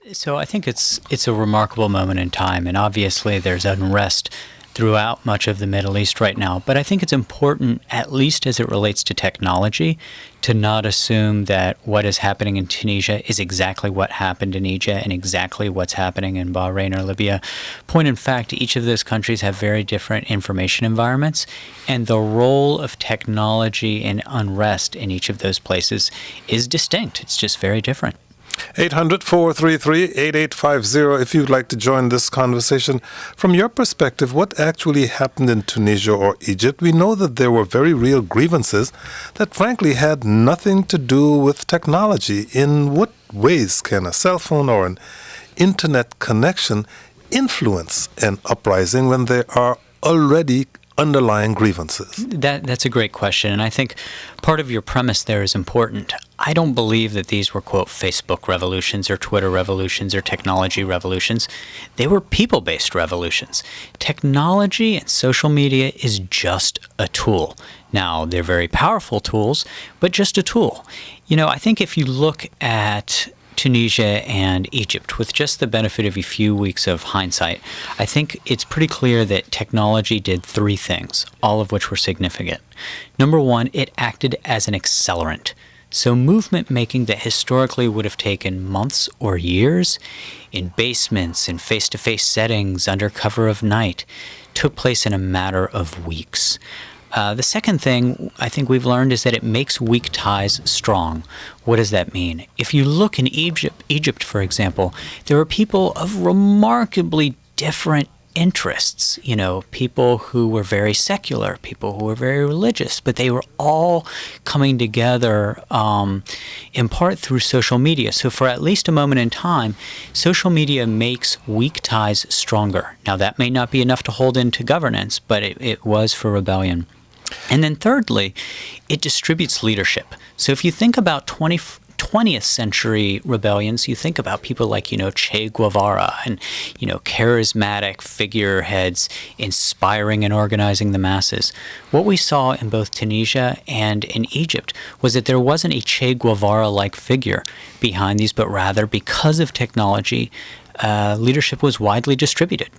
So I think it's a remarkable moment in time, and obviously there's unrest throughout much of the Middle East right now. But I think it's important, at least as it relates to technology, to not assume that what is happening in Tunisia is exactly what happened in Egypt and exactly what's happening in Bahrain or Libya. Point in fact, each of those countries have very different information environments, and the role of technology and unrest in each of those places is distinct. It's just very different. 800-433-8850 if you'd like to join this conversation. From your perspective, what actually happened in Tunisia or Egypt? We know that there were very real grievances that frankly had nothing to do with technology. In what ways can a cell phone or an internet connection influence an uprising when there are already underlying grievances? That's a great question, and I think part of your premise there is important. I don't believe that these were, quote, Facebook revolutions or Twitter revolutions or technology revolutions. They were people-based revolutions. Technology and social media is just a tool. Now, they're very powerful tools, but just a tool. You know, I think if you look at Tunisia and Egypt, with just the benefit of a few weeks of hindsight, I think it's pretty clear that technology did three things, all of which were significant. Number one, it acted as an accelerant. So movement making that historically would have taken months or years in basements, in face-to-face settings, under cover of night, took place in a matter of weeks. The second thing I think we've learned is that it makes weak ties strong. What does that mean? If you look in Egypt, for example, there are people of remarkably different interests, you know, people who were very secular, people who were very religious, but they were all coming together in part through social media. So for at least a moment in time, social media makes weak ties stronger. Now that may not be enough to hold into governance, but it was for rebellion. And then thirdly, it distributes leadership. So if you think about 20th century rebellions, you think about people like, you know, Che Guevara and, you know, charismatic figureheads inspiring and organizing the masses. What we saw in both Tunisia and in Egypt was that there wasn't a Che Guevara-like figure behind these, but rather because of technology, leadership was widely distributed.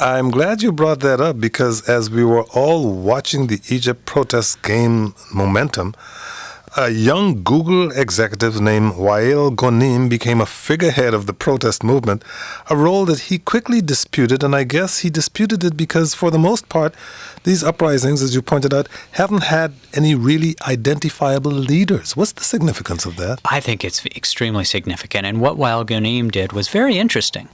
I'm glad you brought that up because as we were all watching the Egypt protests gain momentum, a young Google executive named Wael Ghonim became a figurehead of the protest movement, a role that he quickly disputed, and I guess he disputed it because for the most part, these uprisings, as you pointed out, haven't had any really identifiable leaders. What's the significance of that? I think it's extremely significant, and what Wael Ghonim did was very interesting.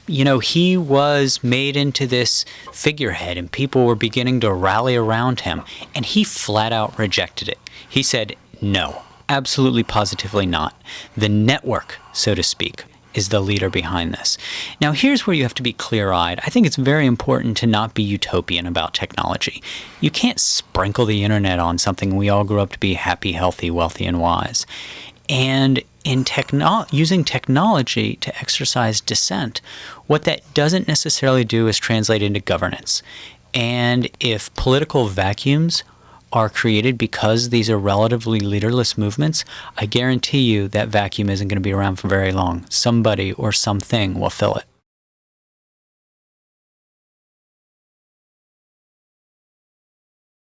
You know, he was made into this figurehead and people were beginning to rally around him, and he flat out rejected it. He said, no, absolutely positively not. The network, so to speak, is the leader behind this. Now, here's where you have to be clear-eyed. I think it's very important to not be utopian about technology. You can't sprinkle the internet on something we all grew up to be happy, healthy, wealthy, and wise. And in using technology to exercise dissent, what that doesn't necessarily do is translate into governance. And if political vacuums are created because these are relatively leaderless movements, I guarantee you that vacuum isn't going to be around for very long. Somebody or something will fill it.